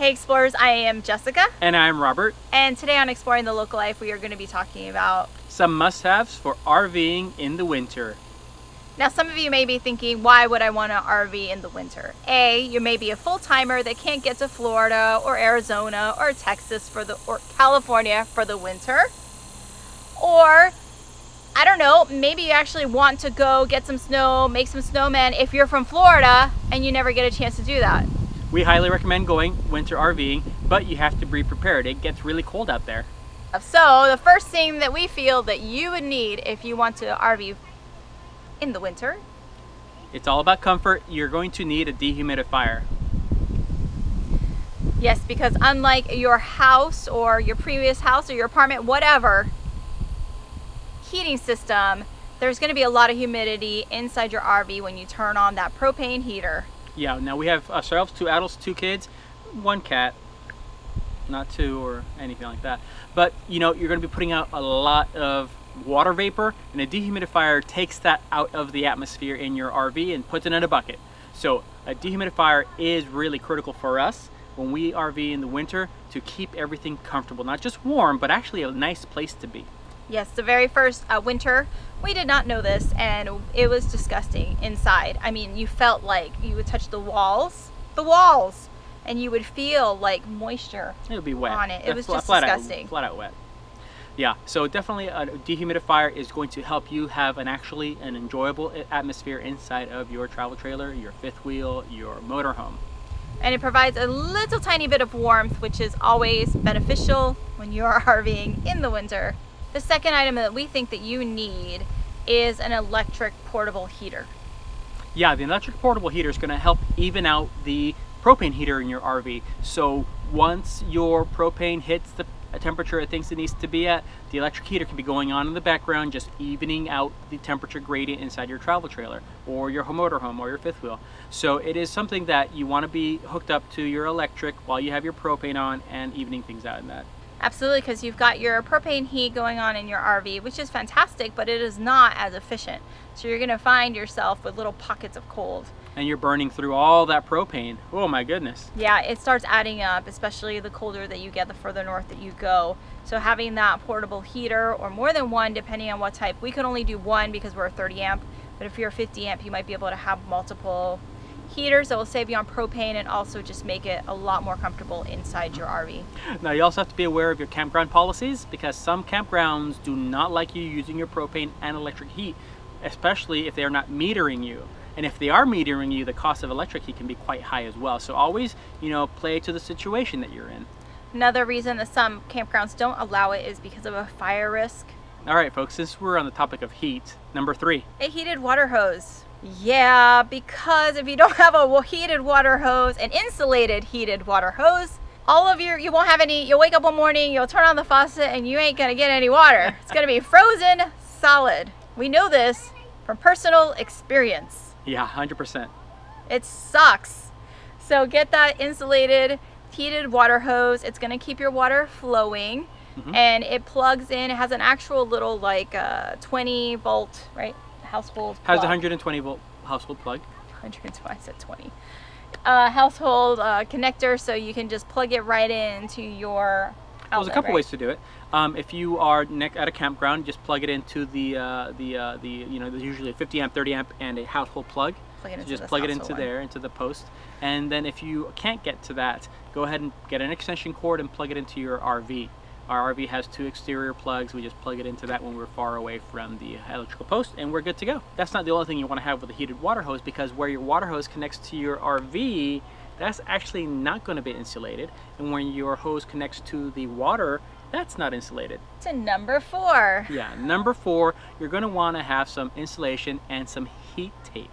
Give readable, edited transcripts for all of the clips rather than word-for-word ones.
Hey Explorers, I am Jessica. And I'm Robert. And today on Exploring the Local Life, we are going to be talking about some must-haves for RVing in the winter. Now, some of you may be thinking, why would I want to RV in the winter? A, you may be a full-timer that can't get to Florida or Arizona or Texas or California for the winter. Or, I don't know, maybe you actually want to go get some snow, make some snowmen if you're from Florida and you never get a chance to do that. We highly recommend going winter RVing, but you have to be prepared. It gets really cold out there. So the first thing that we feel that you would need if you want to RV in the winter, it's all about comfort. You're going to need a dehumidifier. Yes, because unlike your house or your previous house or your apartment, whatever, heating system, there's going to be a lot of humidity inside your RV when you turn on that propane heater. Yeah, now we have ourselves 2 adults, 2 kids, 1 cat, not 2 or anything like that. But you know, you're going to be putting out a lot of water vapor, and a dehumidifier takes that out of the atmosphere in your RV and puts it in a bucket. So a dehumidifier is really critical for us when we RV in the winter to keep everything comfortable, not just warm, but actually a nice place to be. Yes, the very first winter, we did not know this, and it was disgusting inside. I mean, you felt like you would touch the walls, and you would feel like moisture it would be wet on it. It was just flat disgusting. Flat out wet. Yeah, so definitely a dehumidifier is going to help you have an enjoyable atmosphere inside of your travel trailer, your fifth wheel, your motorhome. And it provides a little tiny bit of warmth, which is always beneficial when you're RVing in the winter. The second item that we think that you need is an electric portable heater. Yeah, the electric portable heater is going to help even out the propane heater in your RV. So once your propane hits the temperature it thinks it needs to be at, the electric heater can be going on in the background, just evening out the temperature gradient inside your travel trailer or your motorhome or your fifth wheel. So it is something that you want to be hooked up to your electric while you have your propane on and evening things out in that. Absolutely, because you've got your propane heat going on in your RV, which is fantastic, but it is not as efficient. So you're going to find yourself with little pockets of cold. And you're burning through all that propane. Oh my goodness. Yeah, it starts adding up, especially the colder that you get, the further north that you go. So having that portable heater, or more than one depending on what type. We could only do one because we're a 30 amp, but if you're a 50 amp, you might be able to have multiple heaters that will save you on propane and also just make it a lot more comfortable inside your RV. Now you also have to be aware of your campground policies, because some campgrounds do not like you using your propane and electric heat, especially if they're not metering you. And if they are metering you, the cost of electric heat can be quite high as well. So always, you know, play to the situation that you're in. Another reason that some campgrounds don't allow it is because of a fire risk. All right, folks, since we're on the topic of heat, number 3. A heated water hose. Yeah, because if you don't have a heated water hose, an insulated heated water hose, you won't have any. You'll wake up one morning, you'll turn on the faucet, and you ain't gonna get any water. It's gonna be frozen solid. We know this from personal experience. Yeah, 100%. It sucks. So get that insulated heated water hose. It's gonna keep your water flowing, and it plugs in. It has an actual little 20 volt, right? Household plug. Has a 120 volt household plug. 120, I said 20. Household connector, so you can just plug it right into your outlet. There's a couple ways to do it. If you are at a campground, just plug it into the you know, there's usually a 50 amp, 30 amp, and a household plug. Just plug it into there, into the post. And then if you can't get to that, go ahead and get an extension cord and plug it into your RV. Our RV has 2 exterior plugs. We just plug it into that when we're far away from the electrical post, and we're good to go. That's not the only thing you want to have with a heated water hose, because where your water hose connects to your RV, that's actually not going to be insulated. And when your hose connects to the water, that's not insulated. To number 4. Yeah, number 4, you're going to want to have some insulation and some heat tape.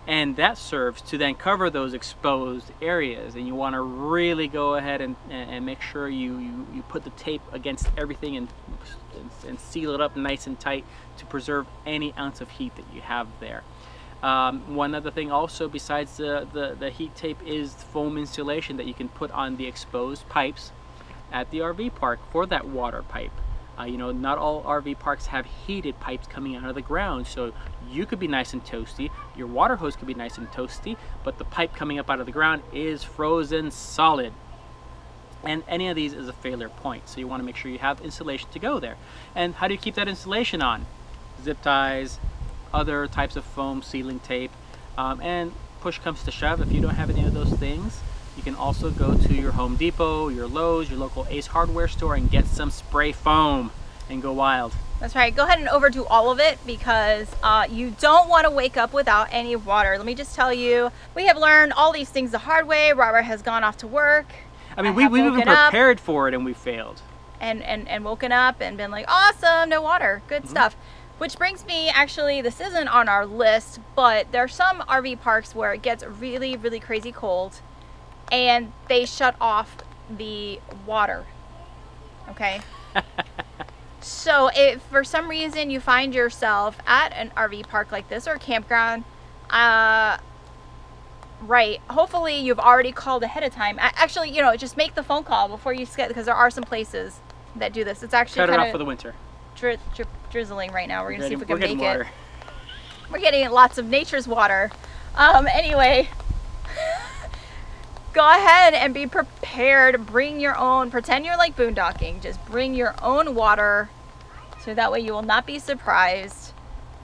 And that serves to then cover those exposed areas, and you want to really go ahead and make sure you put the tape against everything and seal it up nice and tight to preserve any ounce of heat that you have there. One other thing also besides the heat tape is foam insulation that you can put on the exposed pipes at the RV park for that water pipe. You know, not all RV parks have heated pipes coming out of the ground, so you could be nice and toasty, your water hose could be nice and toasty, but the pipe coming up out of the ground is frozen solid. And any of these is a failure point, so you want to make sure you have insulation to go there. And how do you keep that insulation on? Zip ties, other types of foam sealing tape, and push comes to shove, if you don't have any of those things, you can also go to your Home Depot, your Lowe's, your local Ace Hardware store and get some spray foam and go wild. That's right. Go ahead and overdo all of it because you don't want to wake up without any water. Let me just tell you, we have learned all these things the hard way. Robert has gone off to work. I mean, we've even prepared for it and we failed. And woken up and been like, awesome, no water, good stuff. Which brings me, actually, this isn't on our list, but there are some RV parks where it gets really, really crazy cold and they shut off the water, okay? So if for some reason you find yourself at an RV park like this or a campground, right, hopefully you've already called ahead of time. Actually, you know, just make the phone call before you get, because there are some places that do this. It's actually cut it off for the winter. Drizzling right now. We're gonna see if we can make water. it. We're getting lots of nature's water. Anyway, go ahead and be prepared. Bring your own, pretend you're like boondocking. Just bring your own water so that way you will not be surprised.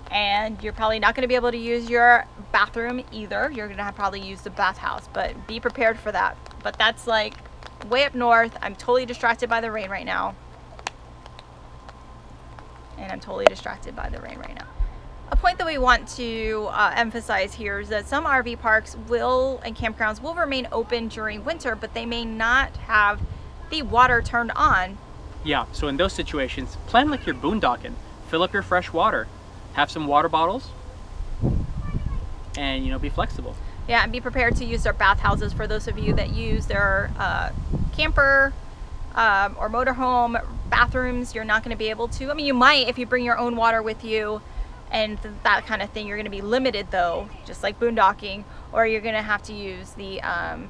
And you're probably not going to be able to use your bathroom either. You're going to probably use the bathhouse, but be prepared for that. But that's like way up north. I'm totally distracted by the rain right now. And I'm totally distracted by the rain right now. A point that we want to emphasize here is that some RV parks and campgrounds will remain open during winter, but they may not have the water turned on. Yeah, so in those situations, plan like you're boondocking. Fill up your fresh water. Have some water bottles. And, you know, be flexible. Yeah, and be prepared to use their bathhouses for those of you that use their camper or motorhome bathrooms. You're not going to be able to. I mean, you might if you bring your own water with you and that kind of thing. You're going to be limited though, just like boondocking, or you're going to have to use the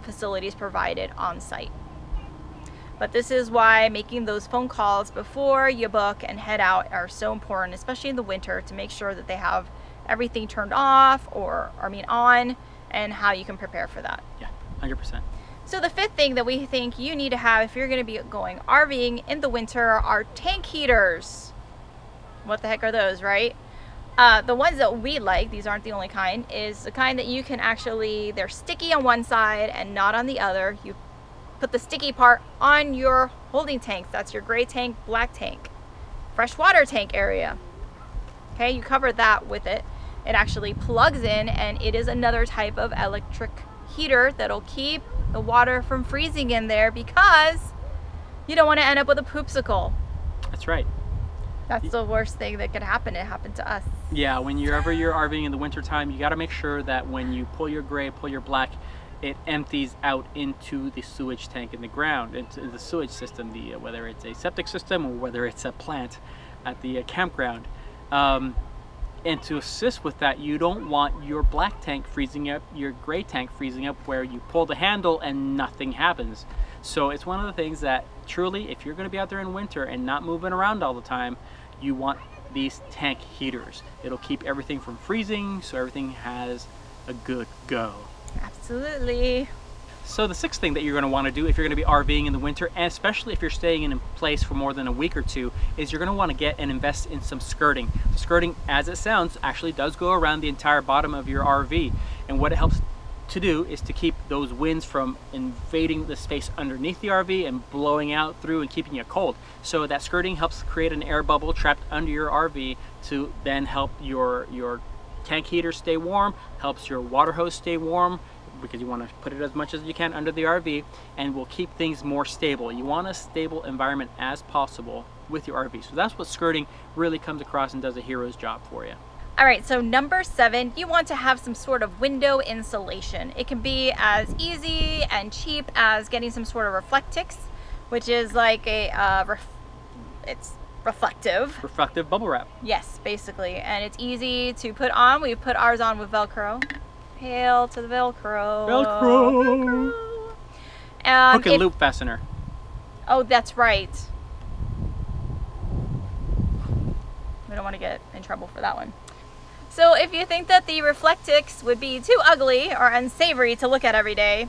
facilities provided on site. But this is why making those phone calls before you book and head out are so important, especially in the winter, to make sure that they have everything turned off or on, and how you can prepare for that. Yeah, 100%. So the fifth thing that we think you need to have if you're going to be going RVing in the winter are tank heaters. What the heck are those, right? The ones that we like, these aren't the only kind, is the kind that you can actually, they're sticky on one side and not on the other. You put the sticky part on your holding tanks. That's your gray tank, black tank, freshwater tank area. Okay, you cover that with it. It actually plugs in, and it is another type of electric heater that'll keep the water from freezing in there, because you don't want to end up with a poopsicle. That's right. That's the worst thing that could happen. It happened to us. Yeah, when you're RVing in the winter time, you got to make sure that when you pull your gray, pull your black, it empties out into the sewage tank in the ground, into the sewage system, whether it's a septic system or whether it's a plant at the campground. And to assist with that, you don't want your black tank freezing up, your gray tank freezing up, where you pull the handle and nothing happens. So it's one of the things that truly, if you're going to be out there in winter and not moving around all the time, you want these tank heaters. It'll keep everything from freezing, so everything has a good go. Absolutely. So the sixth thing that you're going to want to do if you're going to be RVing in the winter, and especially if you're staying in a place for more than a week or two, is you're going to want to get and invest in some skirting. The skirting, as it sounds, actually does go around the entire bottom of your RV. And what it helps to do is to keep those winds from invading the space underneath the RV and blowing out through and keeping you cold. So that skirting helps create an air bubble trapped under your RV to then help your tank heater stay warm, helps your water hose stay warm, because you want to put it as much as you can under the RV, and will keep things more stable. You want a stable environment as possible with your RV. So that's what skirting really comes across and does a hero's job for you. All right, so number 7, you want to have some sort of window insulation. It can be as easy and cheap as getting some sort of Reflectix, which is like a, it's reflective. Reflective bubble wrap. Yes, basically, and it's easy to put on. We've put ours on with Velcro. Hail to the Velcro. Velcro. Hook and loop fastener. Oh, that's right. don't want to get in trouble for that one. So if you think that the Reflectix would be too ugly or unsavory to look at every day,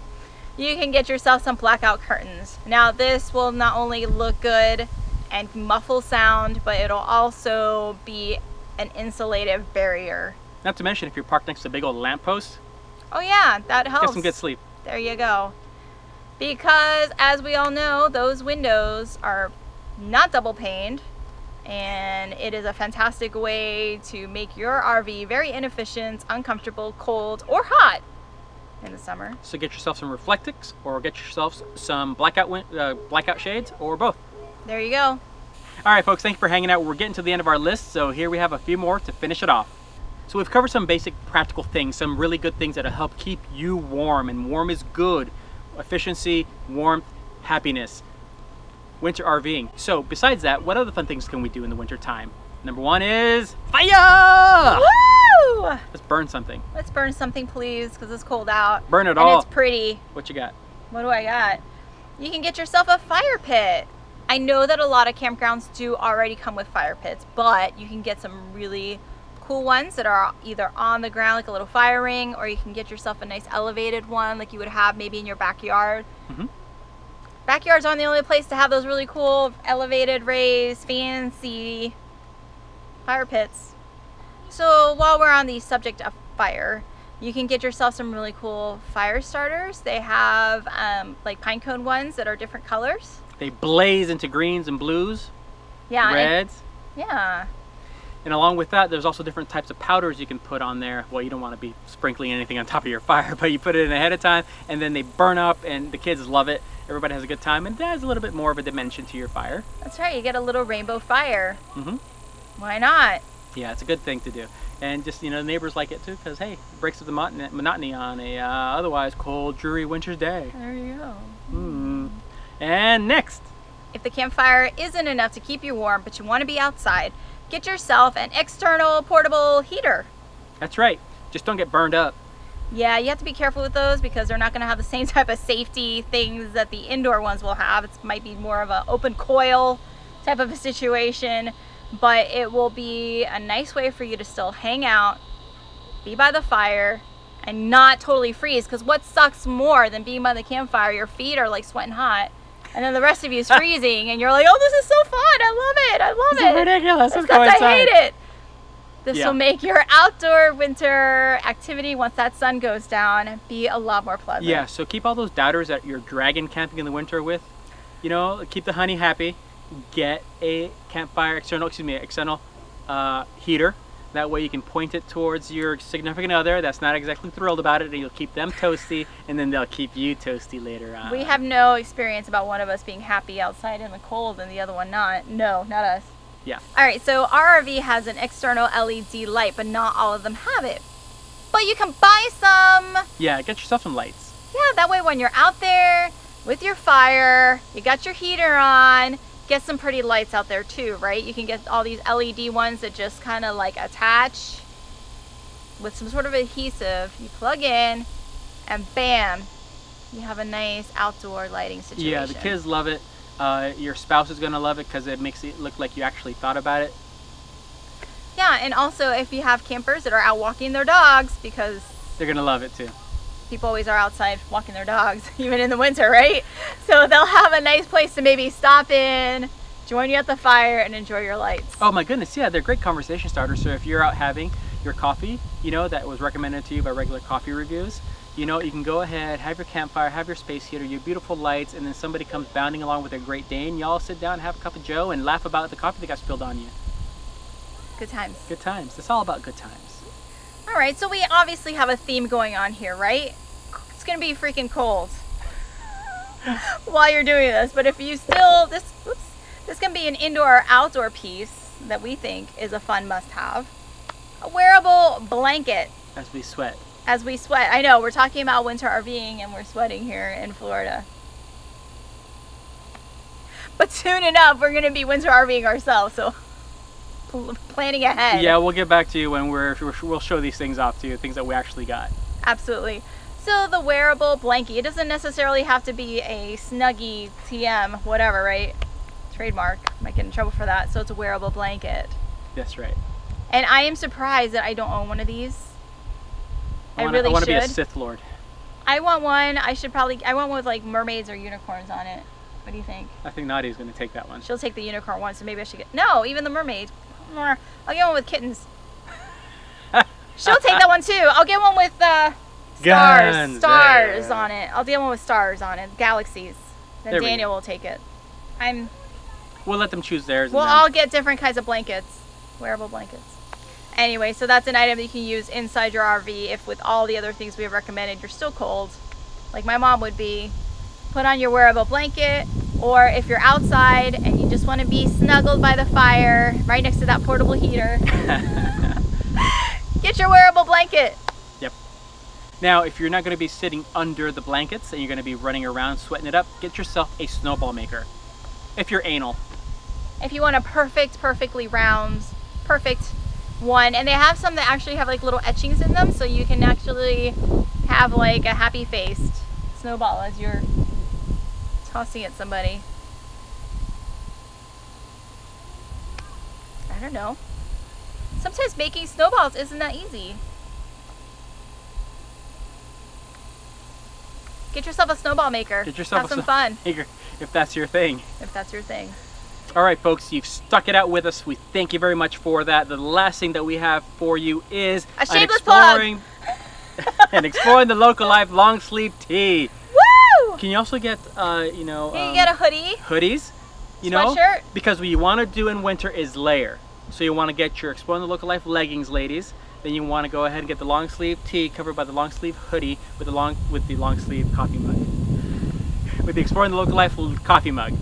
you can get yourself some blackout curtains. Now this will not only look good and muffle sound, but it'll also be an insulative barrier. Not to mention if you're parked next to a big old lamppost. Oh yeah, that helps. Get some good sleep. There you go. Because as we all know, those windows are not double paned, and it is a fantastic way to make your RV very inefficient, uncomfortable, cold, or hot in the summer. So get yourself some Reflectix, or get yourself some blackout shades, or both. There you go. All right, folks, thank you for hanging out. We're getting to the end of our list, so here we have a few more to finish it off. So we've covered some basic practical things, some really good things that'll help keep you warm, and warm is good. Efficiency, warmth, happiness. Winter RVing. So besides that, what other fun things can we do in the winter time? Number one is fire! Woo! Let's burn something. Let's burn something, please, because it's cold out. Burn it all. And it's pretty. What you got? What do I got? You can get yourself a fire pit. I know that a lot of campgrounds do already come with fire pits, but you can get some really cool ones that are either on the ground, like a little fire ring, or you can get yourself a nice elevated one like you would have maybe in your backyard. Backyards aren't the only place to have those really cool elevated, raised, fancy fire pits. So while we're on the subject of fire, you can get yourself some really cool fire starters. They have like pine cone ones that are different colors. They blaze into greens and blues, reds. Yeah. And along with that, there's also different types of powders you can put on there. Well, you don't want to be sprinkling anything on top of your fire, but you put it in ahead of time, and then they burn up, and the kids love it. Everybody has a good time, and it adds a little bit more of a dimension to your fire. That's right, you get a little rainbow fire. Why not? Yeah, it's a good thing to do. And just, you know, the neighbors like it too, because hey, it breaks up the monotony on a otherwise cold, dreary winter's day. There you go. And next, if the campfire isn't enough to keep you warm, but you want to be outside, get yourself an external portable heater. That's right. Just don't get burned up. Yeah, you have to be careful with those because they're not going to have the same type of safety things that the indoor ones will have. It might be more of an open coil type of a situation, but it will be a nice way for you to still hang out, be by the fire, and not totally freeze. Because what sucks more than being by the campfire, your feet are like sweating hot, and then the rest of you is freezing, and you're like, oh, this is so fun, I love it, I love it. This is ridiculous, let's go inside. I hate it. This will Yeah. make your outdoor winter activity, once that sun goes down, be a lot more pleasant. Yeah, so keep all those doubters that you're dragging camping in the winter with, you know, keep the honey happy. Get a campfire external heater. That way you can point it towards your significant other that's not exactly thrilled about it, and you'll keep them toasty, and then they'll keep you toasty later on. We have no experience about one of us being happy outside in the cold and the other one not. No, not us. Yeah. All right, so our RV has an external LED light, but not all of them have it. But you can buy some. Yeah, get yourself some lights. Yeah, that way when you're out there with your fire, you got your heater on, get some pretty lights out there too, right? You can get all these LED ones that just kind of like attach with some sort of adhesive. You plug in and bam, you have a nice outdoor lighting situation. Yeah, the kids love it. Your spouse is gonna love it because it makes it look like you actually thought about it. Yeah, and also if you have campers that are out walking their dogs, because they're gonna love it too. People always are outside walking their dogs, even in the winter, right? So they'll have a nice place to maybe stop in, join you at the fire, and enjoy your lights. Oh my goodness, yeah, they're great conversation starters. So if you're out having your coffee, you know, that was recommended to you by regular coffee reviews, you know, you can go ahead, have your campfire, have your space heater, your beautiful lights, and then somebody comes bounding along with a Great Dane. Y'all sit down, have a cup of joe, and laugh about the coffee that got spilled on you. Good times. Good times. It's all about good times. All right, so we obviously have a theme going on here, right? It's gonna be freaking cold while you're doing this, but if you still, this can be an indoor or outdoor piece that we think is a fun must-have. A wearable blanket. As we sweat. As we sweat. I know, we're talking about winter RVing and we're sweating here in Florida. But soon enough, we're gonna be winter RVing ourselves, so planning ahead. Yeah, we'll get back to you when we'll show these things off to you, things that we actually got. Absolutely. So the wearable blanket, it doesn't necessarily have to be a Snuggie TM, whatever, right? Trademark, might get in trouble for that. So it's a wearable blanket. That's right. And I am surprised that I don't own one of these. I want to be a Sith Lord. I want one. I want one with like mermaids or unicorns on it. What do you think? I think Nadia's going to take that one. She'll take the unicorn one, so maybe I should get... No, even the mermaid. I'll get one with kittens. She'll take that one too. I'll get one with stars on it. I'll get one with stars on it. Galaxies. Then Daniel will take it. We'll let them choose theirs. We'll all get different kinds of blankets. Wearable blankets. Anyway, so that's an item that you can use inside your RV if with all the other things we have recommended you're still cold, like my mom would be. Put on your wearable blanket, or if you're outside and you just want to be snuggled by the fire right next to that portable heater, get your wearable blanket. Yep. Now, if you're not going to be sitting under the blankets and you're going to be running around sweating it up, get yourself a Snowball Maker. If you're anal. If you want a perfectly round, perfect one. And they have some that actually have like little etchings in them, so you can actually have like a happy-faced snowball as you're tossing at somebody. I don't know. Sometimes making snowballs isn't that easy. Get yourself a snowball maker. Get yourself have some fun. Maker, if that's your thing. If that's your thing. All right, folks, you've stuck it out with us. We thank you very much for that. The last thing that we have for you is a shameless plug. And exploring the local life long sleeve tee. Woo! Can you also get, you know, you can get a hoodie. Hoodies, you sweatshirt. know, because what you want to do in winter is layer. So you want to get your Exploring the Local Life leggings, ladies. Then you want to go ahead and get the long sleeve tee covered by the long sleeve hoodie with the long sleeve coffee mug, with the Exploring the Local Life coffee mug.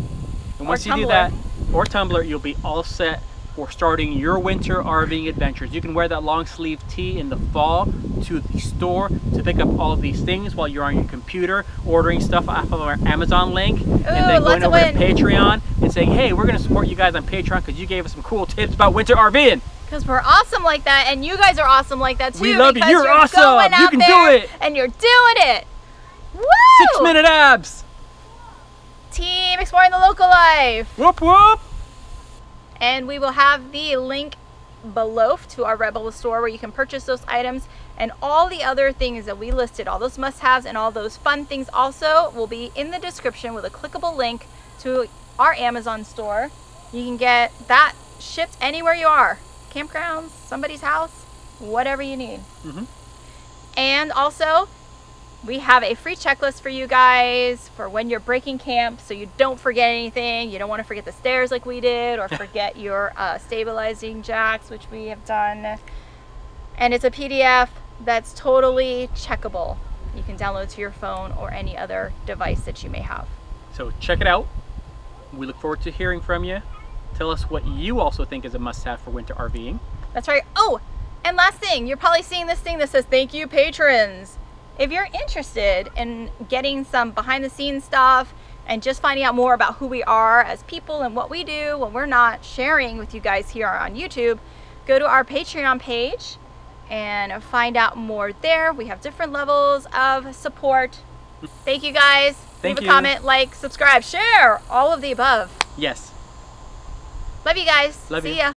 And once you do that, or tumbler, you'll be all set for starting your winter RVing adventures. You can wear that long sleeve tee in the fall to the store to pick up all of these things while you're on your computer ordering stuff off of our Amazon link. Ooh, and then going over to Patreon and saying, hey, we're going to support you guys on Patreon because you gave us some cool tips about winter RVing. Because we're awesome like that, and you guys are awesome like that too. We love you. You're awesome. You can do it. And you're doing it. Woo! 6-minute abs. Team Exploring the Local Life. Whoop whoop. And we will have the link below to our Rebel store where you can purchase those items, and all the other things that we listed, all those must-haves and all those fun things also will be in the description with a clickable link to our Amazon store. You can get that shipped anywhere you are. Campgrounds, somebody's house, whatever you need. And also, we have a free checklist for you guys for when you're breaking camp, so you don't forget anything. You don't want to forget the stairs like we did, or forget your stabilizing jacks, which we have done. And it's a PDF that's totally checkable. You can download to your phone or any other device that you may have. So check it out. We look forward to hearing from you. Tell us what you also think is a must-have for winter RVing. That's right. Oh, and last thing, you're probably seeing this thing that says, thank you, patrons. If you're interested in getting some behind-the-scenes stuff and just finding out more about who we are as people and what we do when we're not sharing with you guys here on YouTube, go to our Patreon page and find out more there. We have different levels of support. Thank you guys. Leave a comment, like, subscribe, share, all of the above. Yes. Love you guys. Love you. See ya.